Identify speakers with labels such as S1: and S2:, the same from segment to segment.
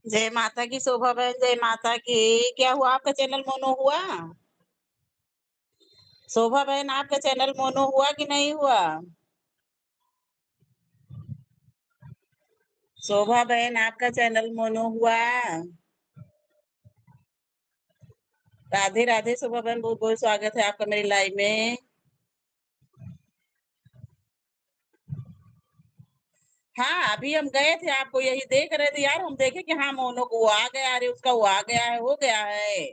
S1: जय माता की शोभा बहन, जय माता की। क्या हुआ, आपका चैनल मोनो हुआ? शोभा बहन, आपका चैनल मोनो हुआ कि नहीं हुआ? शोभा बहन, आपका चैनल मोनो हुआ? राधे राधे शोभा बहन, बहुत बहुत स्वागत है आपका मेरी लाइव में। हाँ, अभी हम गए थे, आपको यही देख रहे थे यार। हम देखे कि हाँ मोनो को वो आ गया, अरे उसका वो आ गया है, हो गया है।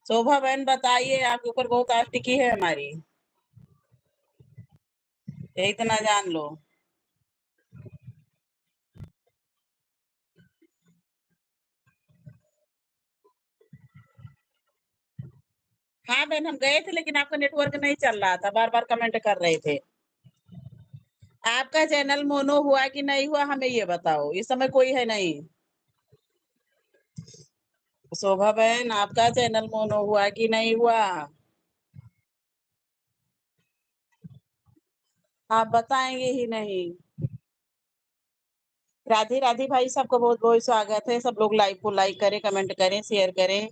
S1: शोभा बहन बताइए, आपके ऊपर बहुत आस टिकी है हमारी, यही तो ना जान लो। हाँ बहन, हम गए थे लेकिन आपका नेटवर्क नहीं चल रहा था, बार बार कमेंट कर रहे थे। आपका चैनल मोनो हुआ कि नहीं हुआ, हमें ये बताओ। इस समय कोई है नहीं। शोभा बहन, आपका चैनल मोनो हुआ कि नहीं हुआ? आप बताएंगे ही नहीं। राधे राधे भाई, सबको बहुत बहुत स्वागत है। सब लोग लाइव को लाइक करें, कमेंट करें, शेयर करें।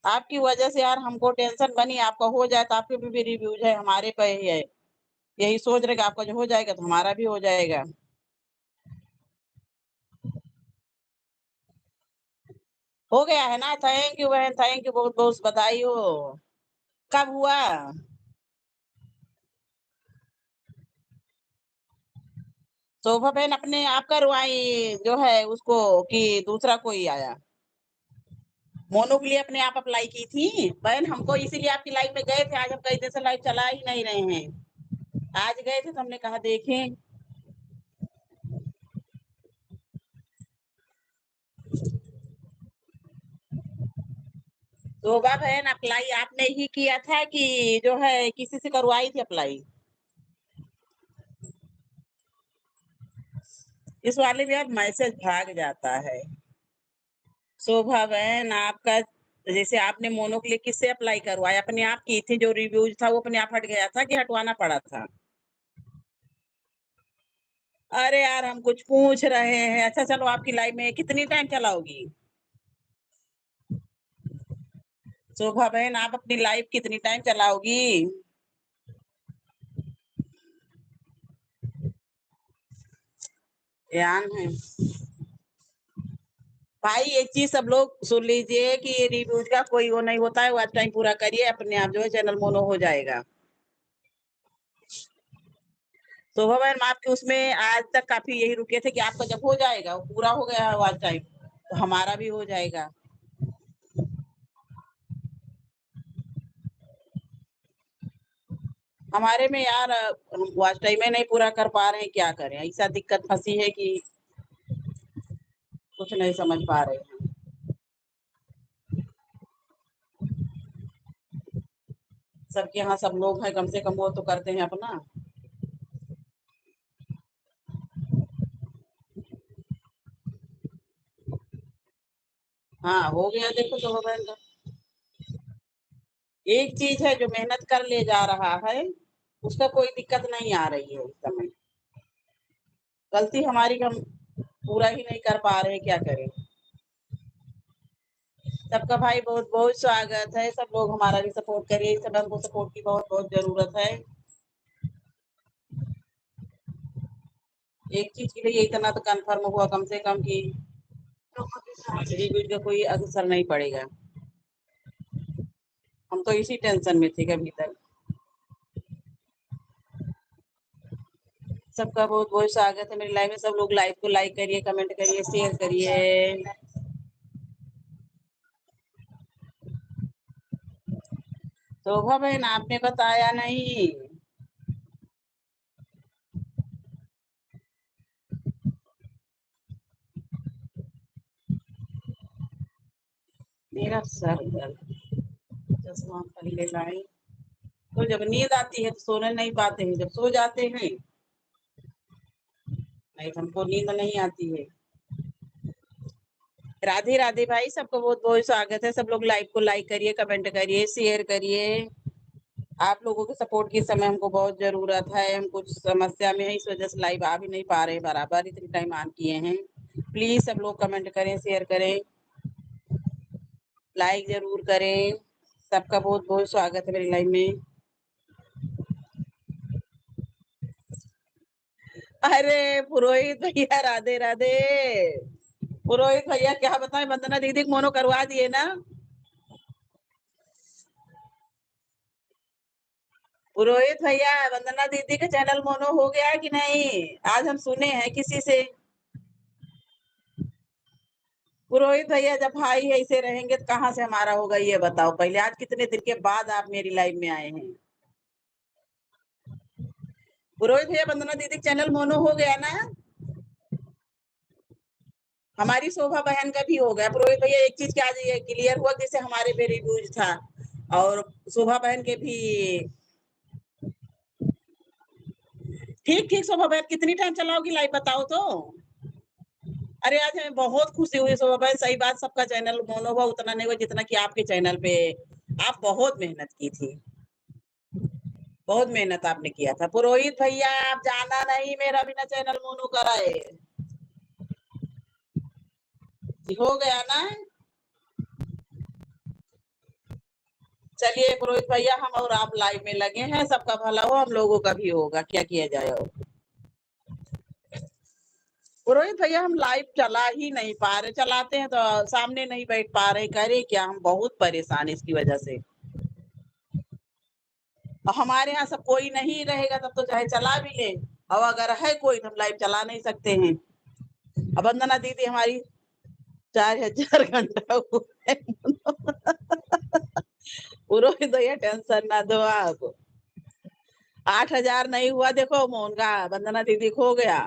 S1: आपकी वजह से यार हमको टेंशन बनी, आपका हो जाए तो आपके भी रिव्यूज है, हमारे पे ही है। यही सोच रहे कि आपका जो हो जाएगा तो हमारा भी हो जाएगा। हो गया है ना? थैंक यू बहन, थैंक यू, बहुत बहुत बधाई हो। कब हुआ? शोभा बहन अपने आप करवाई जो है उसको, कि दूसरा कोई आया? मोनो के लिए अपने आप अप्लाई की थी बहन, हमको इसीलिए आपकी लाइव में गए थे। आज हम कई दिन से लाइव चला ही नहीं रहे हैं, आज गए थे तो हमने कहा देखें। शोभा बहन, अप्लाई आपने ही किया था कि जो है किसी से करवाई थी अप्लाई? इस वाले में यार मैसेज भाग जाता है। शोभा बहन, आपका जैसे आपने मोनो के लिए किससे अप्लाई करवाया? अपने आप की थी? जो रिव्यूज था वो अपने आप हट गया था कि हटवाना पड़ा था? अरे यार, हम कुछ पूछ रहे हैं। अच्छा चलो, आपकी लाइव में कितनी टाइम चलाओगी? शोभा बहन, आप अपनी लाइव कितनी टाइम चलाओगी? ध्यान है भाई, एक चीज सब लोग सुन लीजिए कि ये रिव्यूज का कोई वो नहीं होता है। वॉच टाइम पूरा करिए, अपने आप जो है चैनल मोनो हो जाएगा। शोभा बहन, आपके उसमें आज तक काफी यही रुके थे कि आपका जब हो जाएगा, वो पूरा हो गया है वॉच टाइम, तो हमारा भी हो जाएगा। हमारे में यार हम वॉच टाइम में नहीं पूरा कर पा रहे हैं, क्या करें? ऐसा दिक्कत फंसी है कि कुछ नहीं समझ पा रहे हैं। सबके यहाँ सब लोग हैं, कम से कम वो तो करते हैं अपना। हाँ हो गया, देखो शोभा बहन का। एक चीज है, जो मेहनत कर ले जा रहा है उसका कोई दिक्कत नहीं आ रही है इस समय। गलती हमारी कि हम पूरा ही नहीं कर पा रहे, क्या करें? सबका भाई बहुत बहुत स्वागत है। सब लोग हमारा भी सपोर्ट करिए, सब हमको सपोर्ट की बहुत बहुत जरूरत है। एक चीज के लिए इतना तो कंफर्म हुआ कम से कम कि रिव्यू का कोई असर नहीं पड़ेगा। हम तो इसी टेंशन में थे कभी तक। सबका बहुत बहुत स्वागत है मेरी लाइव में। सब लोग लाइव को लाइक करिए, कमेंट करिए, शेयर करिए। शोभा बहन, आपने बताया नहीं। मेरा सर दर्द, चश्मा पहले लाए। तो जब नींद आती है तो सोने नहीं पाते हैं, जब सो जाते हैं नहीं तो हमको नींद नहीं आती है। राधे राधे भाई, सबको बहुत बहुत स्वागत है। सब लोग लाइव को लाइक करिए, कमेंट करिए, शेयर करिए। आप लोगों के सपोर्ट की इस समय हमको बहुत ज़रूरत है। हम कुछ समस्या में हैं, इस वज़ह से लाइव आ भी नहीं पा रहे हैं बराबर, इतने टाइम ऑन किए हैं। प्लीज़ सब लोग कमेंट करें, शेयर करें, लाइक ज़रूर करें। सबका बहुत-बहुत स्वागत है मेरी लाइव में। अरे पुरोहित भैया राधे राधे। पुरोहित भैया क्या बताएं, वंदना दीदी को मोनो करवा दिए ना। पुरोहित भैया वंदना दीदी का चैनल मोनो हो गया कि नहीं? आज हम सुने हैं किसी से। पुरोहित भैया जब भाई ऐसे रहेंगे तो कहाँ से हमारा होगा ये बताओ पहले। आज कितने दिन के बाद आप मेरी लाइव में आए हैं। पुरोहित भैया वंदना दीदी का चैनल मोनो हो गया ना। हमारी शोभा बहन का भी हो गया। पुरोहित भैया एक चीज क्या ये क्लियर हुआ, जैसे हमारे पे रिव्यूज था और शोभा बहन के भी ठीक ठीक। शोभा बहन कितनी टाइम चलाओगी लाइव बताओ तो। अरे आज हमें बहुत खुशी हुई शोभा बहन, सही बात, सबका चैनल मोनो हुआ उतना नहीं हुआ जितना कि आपके चैनल पे आप बहुत मेहनत की थी। बहुत मेहनत आपने किया था। पुरोहित भैया आप जाना नहीं मेरा बिना चैनल मोनो कराए। हो गया ना। चलिए पुरोहित भैया हम और आप लाइव में लगे हैं, सबका भला हो, हम लोगों का भी होगा, क्या किया जाए। और पुरोहित भैया हम लाइव चला ही नहीं पा रहे, चलाते हैं तो सामने नहीं बैठ पा रहे, करे क्या, हम बहुत परेशान इसकी वजह से। और हमारे यहाँ सब कोई नहीं रहेगा तब तो चाहे चला भी ले, और अगर है कोई तो हम लाइव चला नहीं सकते हैं। अब वंदना दीदी हमारी 4000 घंटा हुआ है। पुरोहित भैया टेंशन ना दो आप। 8000 नहीं हुआ, देखो मोहन का वंदना दीदी खो गया।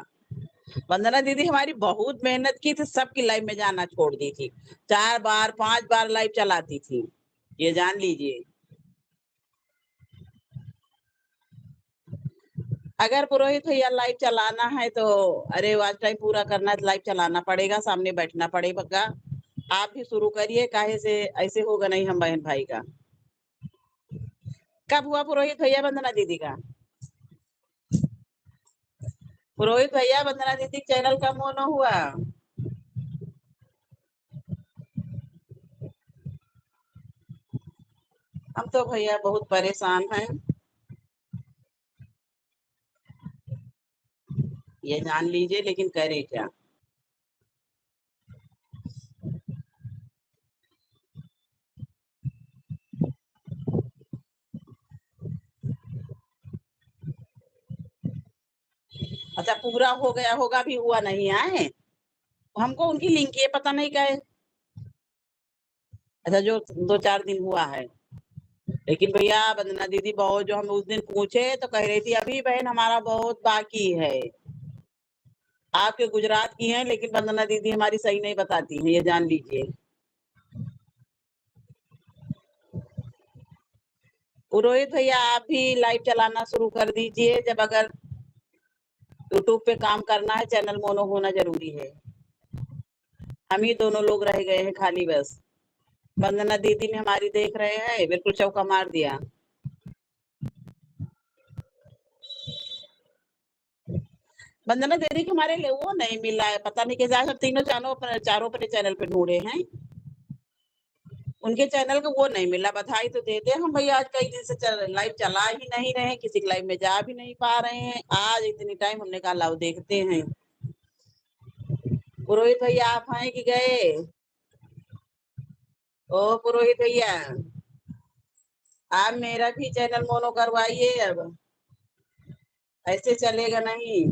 S1: वंदना दीदी हमारी बहुत मेहनत की थी, सबकी लाइव में जाना छोड़ दी थी, 4 बार 5 बार लाइव चलाती थी, ये जान लीजिए। अगर पुरोहित भैया लाइव चलाना है तो अरे वॉच टाइम पूरा करना है तो लाइव चलाना पड़ेगा, सामने बैठना पड़ेगा। आप भी शुरू करिए, काहे से ऐसे होगा नहीं हम बहन भाई का। कब हुआ पुरोहित भैया वंदना दीदी का? पुरोहित भैया वंदना दीदी चैनल का मोनो हुआ। हम तो भैया बहुत परेशान हैं, ये जान लीजिए, लेकिन करे क्या। अच्छा पूरा हो गया होगा, भी हुआ नहीं है। हमको उनकी लिंक ये पता नहीं क्या है। अच्छा जो 2-4 दिन हुआ है। लेकिन भैया वंदना दीदी बहुत, जो हम उस दिन पूछे तो कह रही थी अभी बहन हमारा बहुत बाकी है। आपके गुजरात की हैं, लेकिन वंदना दीदी हमारी सही नहीं बताती हैं, ये जान लीजिए। पुरोहित भैया आप भी लाइव चलाना शुरू कर दीजिए, जब अगर यूट्यूब पे काम करना है चैनल मोनो होना जरूरी है। हम ही दोनों लोग रह गए हैं खाली बस। वंदना दीदी ने हमारी देख रहे हैं, बिल्कुल चौका मार दिया। वंदना दीदी के हमारे लिए वो नहीं मिला है, पता नहीं कैसे, आज हम तीनों चारों अपने चैनल पे ढूंढे हैं, उनके चैनल का वो नहीं मिला। बधाई तो देते हैं हम भैया, आज कई दिन से लाइव चला ही नहीं रहे, किसी की लाइव में जा भी नहीं पा रहे हैं। आज इतनी टाइम हमने कहा लाओ देखते हैं। पुरोहित भैया आप हैं कि गए? ओ पुरोहित भैया आप मेरा भी चैनल मोनो करवाइए, अब ऐसे चलेगा नहीं।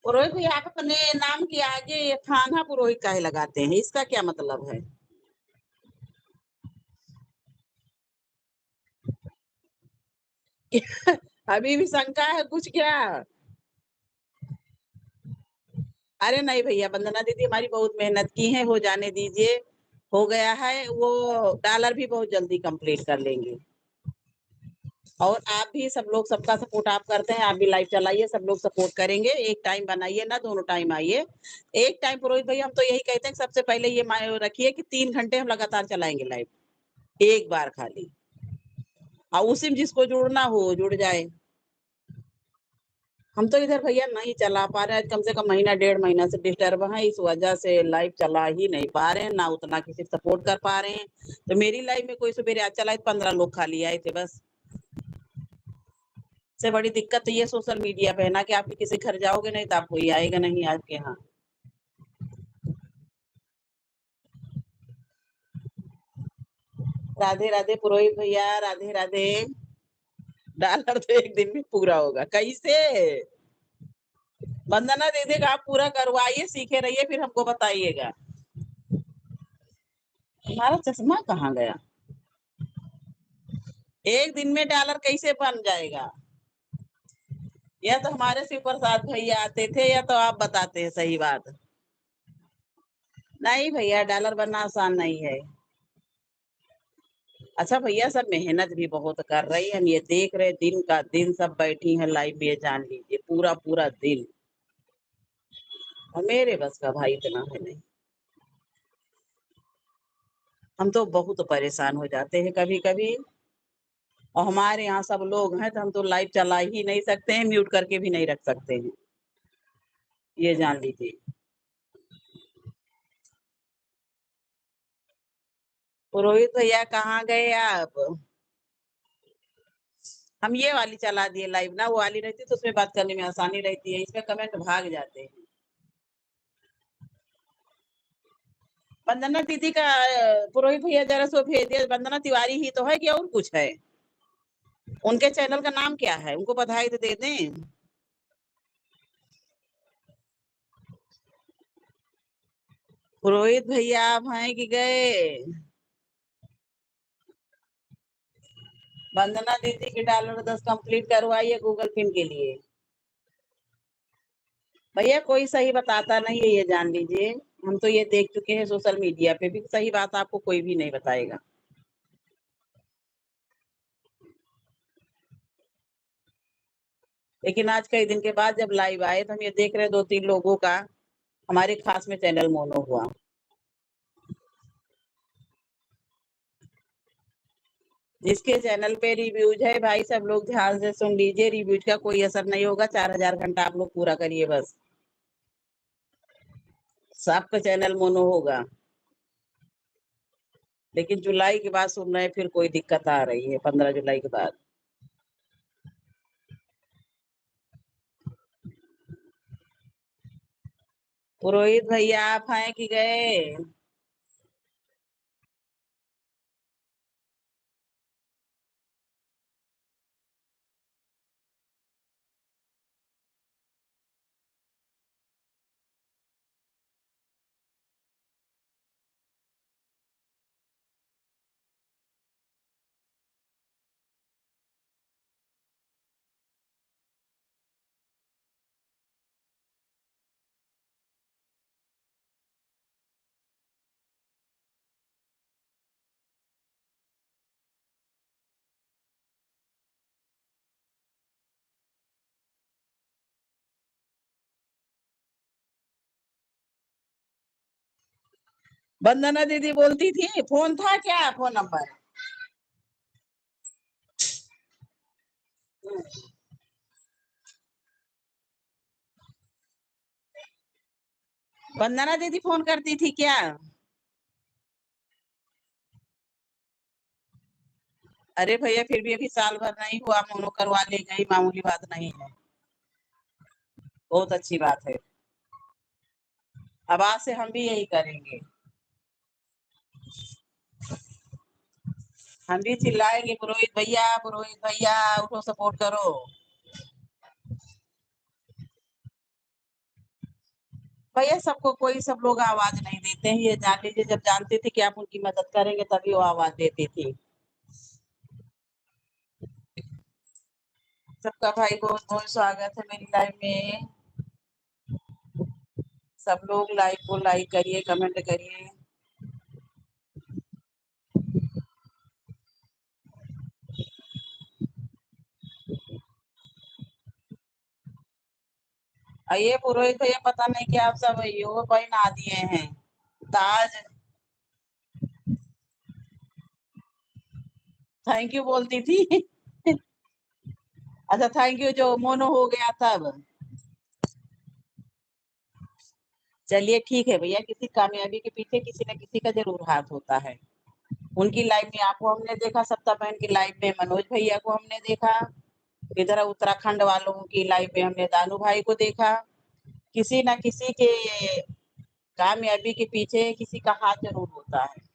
S1: पुरोहित भैया आप अपने नाम के आगे ये थाना पुरोहित काहे लगाते हैं, इसका क्या मतलब है? अभी भी शंका है कुछ क्या? अरे नहीं भैया, वंदना दीदी हमारी बहुत मेहनत की है, हो जाने दीजिए। हो गया है वो, डॉलर भी बहुत जल्दी कंप्लीट कर लेंगे। और आप भी सब लोग सबका सपोर्ट आप करते हैं, आप भी लाइव चलाइए, सब लोग सपोर्ट करेंगे। एक टाइम बनाइए ना, दोनों टाइम आइए। एक टाइम पुरोहित भैया हम तो यही कहते हैं कि सबसे पहले ये रखिए कि 3 घंटे हम लगातार चलाएँगे लाइव, एक बार खाली। और उसी में जिसको जुड़ना हो जुड़ जाए। हम तो इधर भैया नहीं चला पा रहे हैं, कम से कम महीना डेढ़ महीना से डिस्टर्ब है, इस वजह से लाइव चला ही नहीं पा रहे हैं, ना उतना किसी को सपोर्ट कर पा रहे हैं। तो मेरी लाइव में कोई सवेरे आज चला 15 लोग खाली आए थे बस। सबसे बड़ी दिक्कत तो ये सोशल मीडिया पे है ना कि आप किसी घर जाओगे नहीं तो आप कोई आएगा नहीं आपके यहाँ। राधे राधे पुरोहित भैया, राधे राधे। डॉलर तो एक दिन में पूरा होगा कैसे? वंदना दीदी का आप पूरा करवाइए, सीखे रहिए, फिर हमको बताइएगा। तुम्हारा चश्मा कहाँ गया? एक दिन में डॉलर कैसे बन जाएगा? या तो हमारे शिव प्रसाद भैया आते थे या तो आप बताते हैं सही बात। नहीं भैया, डॉलर बनना आसान नहीं है। अच्छा भैया, सब मेहनत भी बहुत कर रही है, हम ये देख रहे दिन का दिन सब बैठी हैं लाइव में, ये जान लीजिए पूरा पूरा दिन। और मेरे बस का भाई इतना है नहीं। हम तो बहुत परेशान हो जाते हैं कभी कभी। और हमारे यहाँ सब लोग हैं तो हम तो लाइव चला ही नहीं सकते हैं, म्यूट करके भी नहीं रख सकते हैं, ये जान लीजिए। पुरोहित भैया कहाँ गए आप? हम ये वाली चला दिए लाइव ना, वो वाली रहती तो उसमें बात करने में आसानी रहती है, इसमें कमेंट भाग जाते हैं। वंदना दीदी का पुरोहित भैया जरा सो भेज दिया, वंदना तिवारी ही तो है कि और कुछ है? उनके चैनल का नाम क्या है, उनको बधाई तो दे दें। पुरोहित भैया आप हैं कि गए? वंदना दीदी की डॉलर 10 कंप्लीट करवाइए गूगल पिन के लिए। भैया कोई सही बताता नहीं है, ये जान लीजिए। हम तो ये देख चुके हैं सोशल मीडिया पे भी, सही बात आपको कोई भी नहीं बताएगा। लेकिन आज कई दिन के बाद जब लाइव आए तो हम ये देख रहे हैं 2-3 लोगों का हमारे खास में चैनल मोनो हुआ। जिसके चैनल पे रिव्यूज है भाई, सब लोग ध्यान से सुन लीजिए, रिव्यूज का कोई असर नहीं होगा, 4000 घंटा आप लोग पूरा करिए बस, सबका चैनल मोनो होगा। लेकिन जुलाई के बाद सुन रहे हैं फिर कोई दिक्कत आ रही है, 15 जुलाई के बाद। पुरोहित भैया आप हैं कि गए? वंदना दीदी बोलती थी, फोन था क्या, फोन नंबर? वंदना दीदी फोन करती थी क्या? अरे भैया फिर भी अभी साल भर नहीं हुआ, मोनो करवा ले गई, मामूली बात नहीं है। बहुत अच्छी बात है। अब आज से हम भी यही करेंगे। हम भी चिल्लाएंगे, पुरोहित भैया उठो, सपोर्ट करो। भैया सबको कोई, सब लोग आवाज नहीं देते हैं, ये जान लीजिए, जब जानते थे कि आप उनकी मदद करेंगे तभी वो आवाज देती थी। सबका भाई बहुत बहुत स्वागत है मेरी लाइफ में। सब लोग लाइक को लाइक करिए, कमेंट करिए। ये पुरोहित भैया पता नहीं क्या आप सब यो पहना दिए हैं ताज। थैंक यू बोलती थी। अच्छा थैंक यू जो मोनो हो गया तब। चलिए ठीक है भैया, किसी कामयाबी के पीछे किसी न किसी का जरूर हाथ होता है। उनकी लाइफ में आपको हमने देखा, सत्ता बहन की लाइफ में मनोज भैया को हमने देखा, इधर उत्तराखंड वालों की लाइफ में हमने दानू भाई को देखा। किसी न किसी के कामयाबी के पीछे किसी का हाथ जरूर होता है।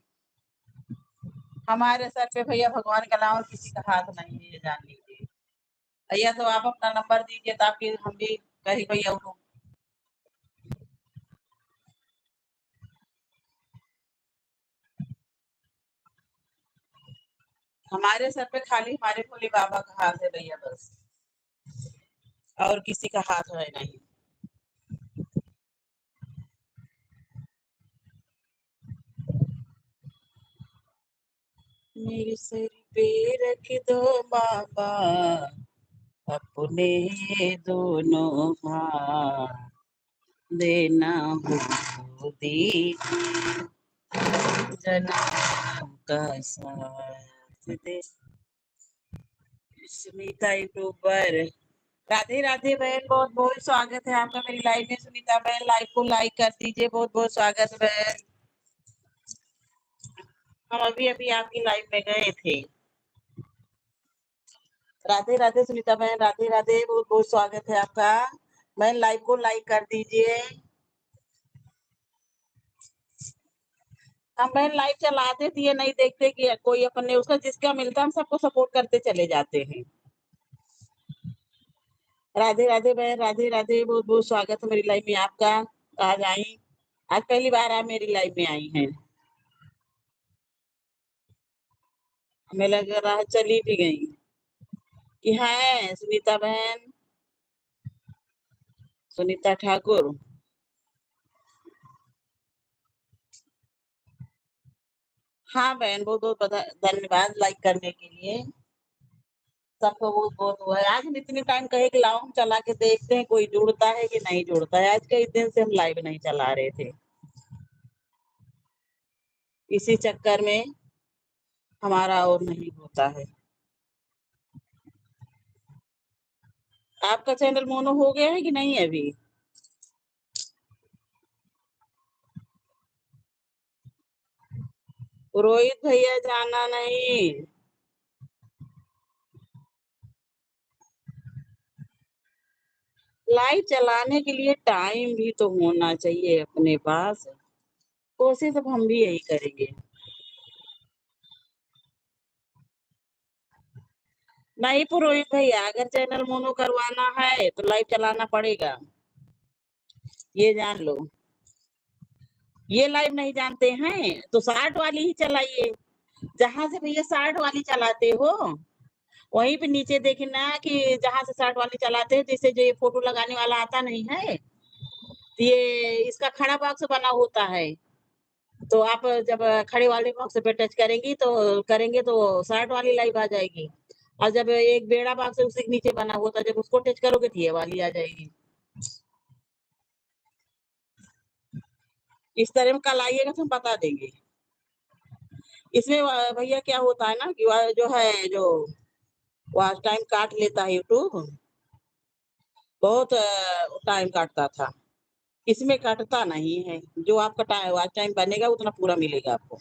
S1: हमारे सर पे भैया भगवान के अलावा किसी का हाथ नहीं है, ये जान लीजिए। भैया तो आप अपना नंबर दीजिए ताकि हम भी कहीं भैया उनको। हमारे सर पे खाली हमारे भोले बाबा का हाथ है भैया, बस और किसी का हाथ है नहीं। मेरे सर पे रख दो बाबा अपने दोनों हाथ, देना हो दीजिए जन्म का साथ दे। सुनीता यूट्यूबर, राधे राधे बहन, बहुत बहुत स्वागत है आपका मेरी लाइव में। सुनीता बहन लाइव को लाइक कर दीजिए, बहुत बहुत स्वागत बहन। हम अभी अभी आपकी लाइव में गए थे। राधे राधे सुनीता बहन, राधे राधे, बहुत बहुत स्वागत है आपका। बहन लाइव को लाइक कर दीजिए। हम बहन लाइव चलाते थे, ये नहीं देखते कि कोई अपने उसका जिसका मिलता है हम सबको सपोर्ट करते चले जाते हैं। राधे राधे बहन, राधे राधे, बहुत बहुत स्वागत है मेरी लाइव में आपका। आज आई, आज पहली बार आप मेरी लाइव में आई हैं। हमें लग रहा है चली भी गई। कि है सुनीता बहन, सुनीता ठाकुर। हाँ बहन, बहुत बहुत धन्यवाद लाइक करने के लिए। सबको बहुत बहुत हुआ है। आज हम इतने टाइम कहे कि लाओ हम चला के देखते हैं कोई जुड़ता है कि नहीं जुड़ता है। आज कई दिन से हम लाइव नहीं चला रहे थे, इसी चक्कर में हमारा और नहीं होता है। आपका चैनल मोनो हो गया है कि नहीं अभी? रोहित भैया जाना नहीं। लाइव चलाने के लिए टाइम भी तो होना चाहिए अपने पास। कोशिश अब हम भी यही करेंगे। नहीं पुरोहित भैया, अगर चैनल मोनो करवाना है तो लाइव चलाना पड़ेगा, ये जान लो। ये लाइव नहीं जानते हैं तो 60 वाली ही चलाइए। जहां से भैया 60 वाली चलाते हो वहीं पे नीचे देखना कि जहां से 60 वाली चलाते हैं, जैसे जो ये फोटो लगाने वाला आता नहीं है, ये इसका खड़ा बॉक्स बना होता है। तो आप जब खड़े वाले बॉक्स पे टच करेंगे तो 60 वाली लाइव आ जाएगी। और जब एक बेड़ा बॉक्स है उसी के नीचे बना होता है, जब उसको टच करोगे तो ये वाली आ जाएगी। इस तरह में कल आइएगा तो हम बता देंगे। इसमें भैया क्या होता है ना कि जो है जो वॉच टाइम काट लेता है यूट्यूब, बहुत टाइम काटता था। इसमें काटता नहीं है, जो आपका वॉच टाइम बनेगा उतना पूरा मिलेगा आपको।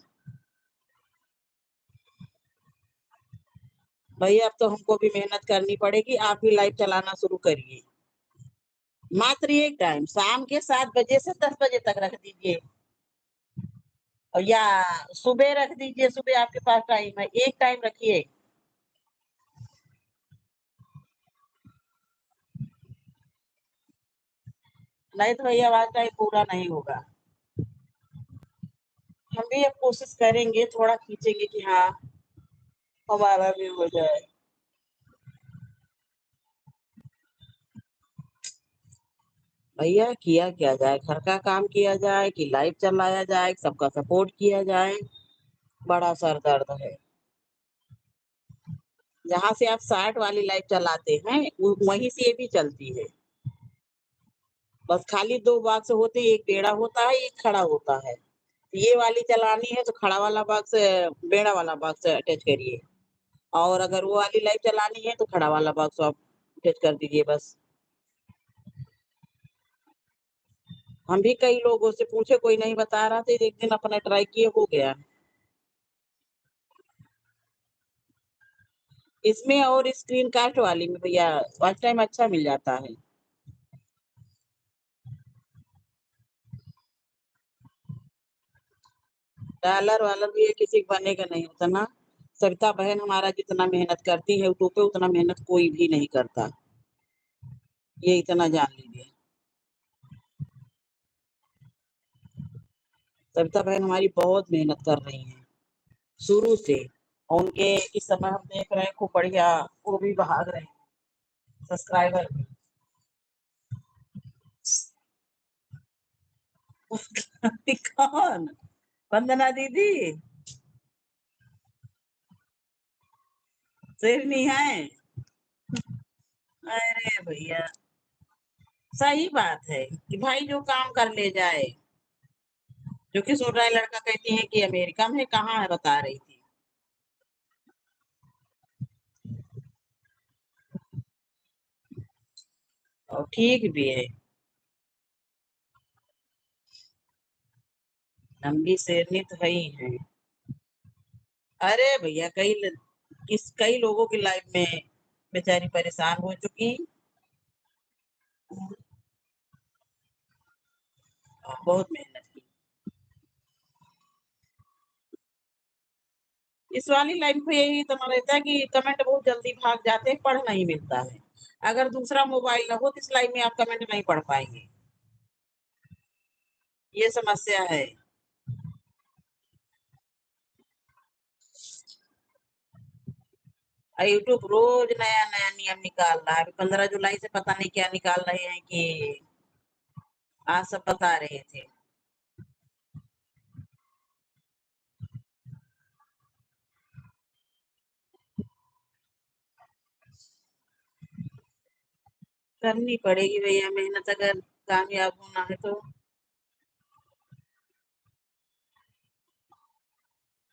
S1: भैया अब तो हमको भी मेहनत करनी पड़ेगी, आप भी लाइव चलाना शुरू करिए। मात्र एक टाइम शाम के 7 बजे से 10 बजे तक रख दीजिए, और या सुबह रख दीजिए, सुबह आपके पास टाइम है, एक टाइम रखिए। नहीं तो भैया आवाज टाइम पूरा नहीं होगा। हम भी अब कोशिश करेंगे, थोड़ा खींचेंगे कि हाँ हमारा भी हो जाए। भैया किया क्या जाए, घर का काम किया जाए कि लाइव चलाया जाए, सबका सपोर्ट किया जाए, बड़ा सर दर्द है। जहाँ से आप 60 वाली लाइव चलाते हैं वहीं से ये भी चलती है। बस खाली 2 बॉक्स होते, एक टेढ़ा होता है, एक खड़ा होता है। ये वाली चलानी है तो खड़ा वाला बॉक्स टेढ़ा वाला बॉक्स अटैच करिए और अगर वो वाली लाइट चलानी है तो खड़ा वाला बॉक्स आप अटैच कर दीजिए बस। हम भी कई लोगों से पूछे, कोई नहीं बता रहा था, एक दिन अपना ट्राई किए, हो गया। इसमें और स्क्रीन कास्ट वाली में भैया वॉच टाइम अच्छा मिल जाता है। डॉलर-वॉलर भी ये किसी के बनेगा नहीं उतना। सविता बहन हमारा जितना मेहनत करती है यूट्यूब पे उतना मेहनत कोई भी नहीं करता। ये इतना जान लीजिए। सविता बहन हमारी बहुत मेहनत कर रही हैं, शुरू से। और उनके इस समय हम देख रहे हैं खूब बढ़िया वो भी भाग रहे हैं, सब्सक्राइबर भी। कौन? वंदना दीदी? शेरनी है? अरे भैया, सही बात है कि भाई जो काम कर ले जाए। जो कि सुन रहा है लड़का कहती है कि अमेरिका में है, कहाँ है बता रही थी। और ठीक भी है। लंबी शेरनी तो है ही है। अरे भैया कई लोगों की लाइफ में बेचारी परेशान हो चुकी। और बहुत मेहनत की। इस वाली लाइन पे यही इतना रहता है कि कमेंट बहुत जल्दी भाग जाते हैं, पढ़ नहीं मिलता है। अगर दूसरा मोबाइल ना हो तो इस लाइन में आप कमेंट नहीं पढ़ पाएंगे। ये समस्या है। यूट्यूब रोज नया नया नियम निकाल रहा है। 15 जुलाई से पता नहीं क्या निकाल रहे हैं कि आज सब बता रहे थे। करनी पड़ेगी भैया मेहनत अगर कामयाब होना है तो।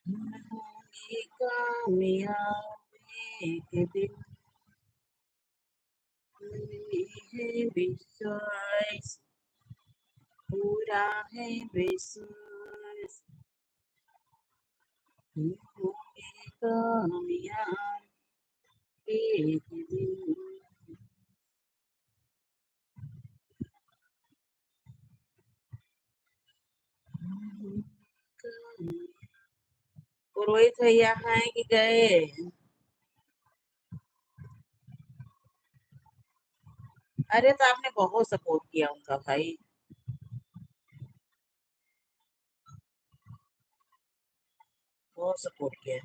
S1: होंगे कामयाब एक दिन, है विश्वास, पूरा है विश्वास। होंगे कामयाब एक दिन। पुरोहित भैया हैं कि गए? अरे तो आपने बहुत सपोर्ट किया उनका भाई। बहुत सपोर्ट किया।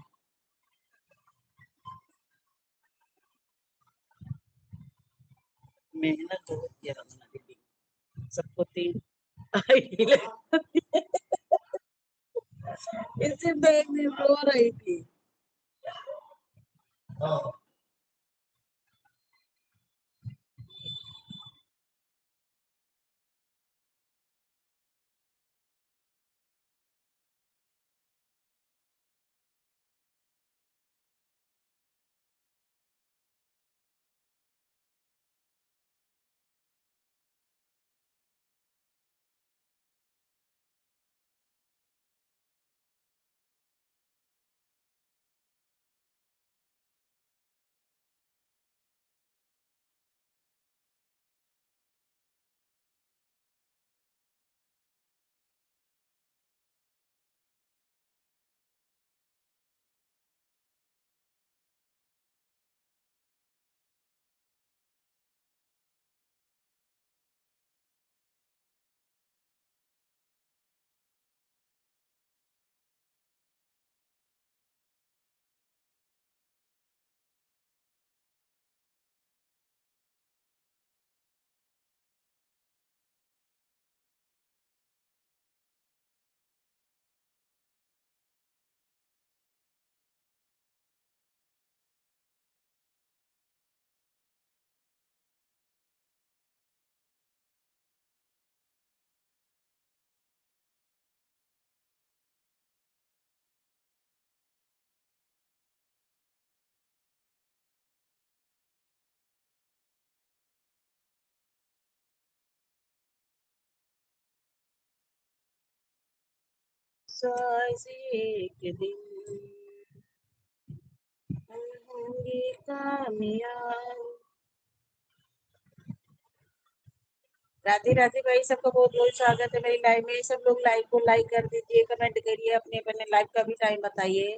S1: मेहनत बहुत किया रमना दीदी। सबको 3 आईडी इसी पे एक दिन रो रही थी। साइज़ एक दिन हम होंगे कामयाब। राधे राधे भाई, सबका बहुत बहुत स्वागत है मेरी लाइव में। सब लोग लाइव को लाइक कर दीजिए, कमेंट करिए, अपने अपने लाइव का भी टाइम बताइए।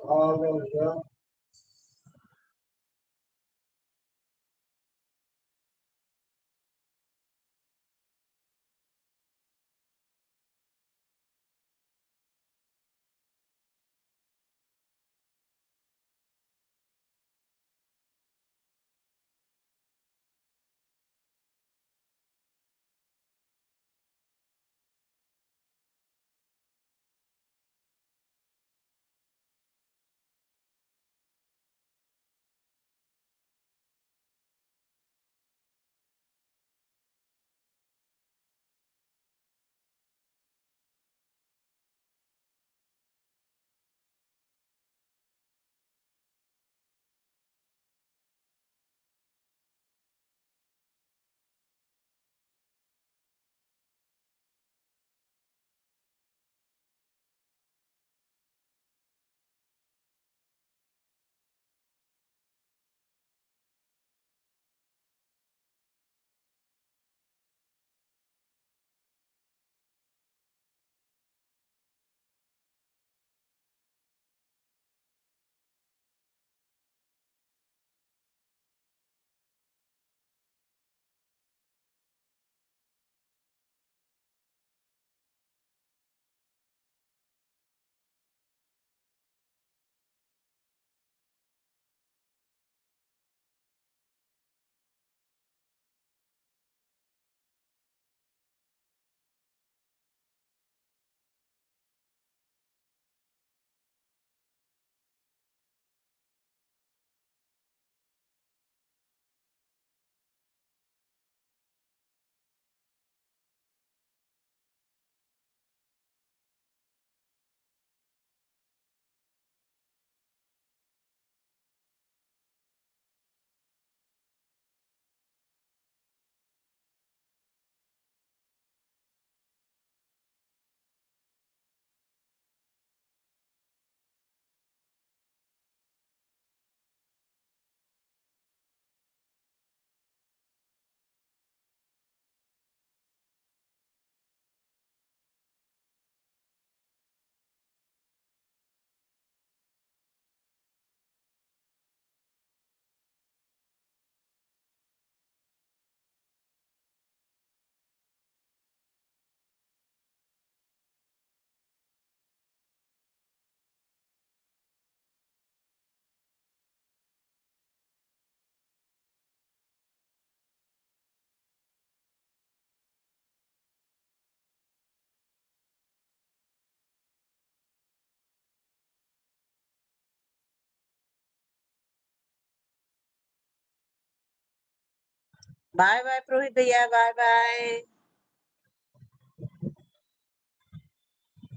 S1: बाय बाय पुरोहित भैया, बाय बाय।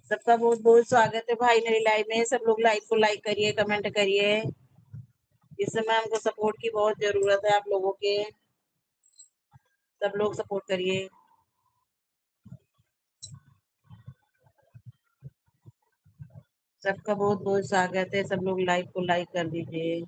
S1: सबका बहुत बहुत स्वागत है भाई मेरी लाइव में। सब लोग लाइव को लाइक करिए, कमेंट करिए। इस समय हमको सपोर्ट की बहुत जरूरत है, आप लोगों के। सब लोग सपोर्ट करिए। सबका बहुत बहुत स्वागत है, सब लोग लाइव को लाइक कर दीजिए।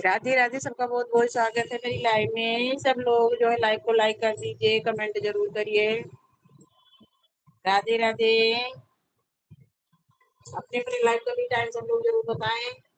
S1: राधे राधे, सबका बहुत बहुत स्वागत है मेरी लाइव में। सब लोग जो है लाइव को लाइक कर दीजिए, कमेंट जरूर करिए। राधे राधे। अपने अपने लाइव का भी टाइम सब लोग जरूर बताएं।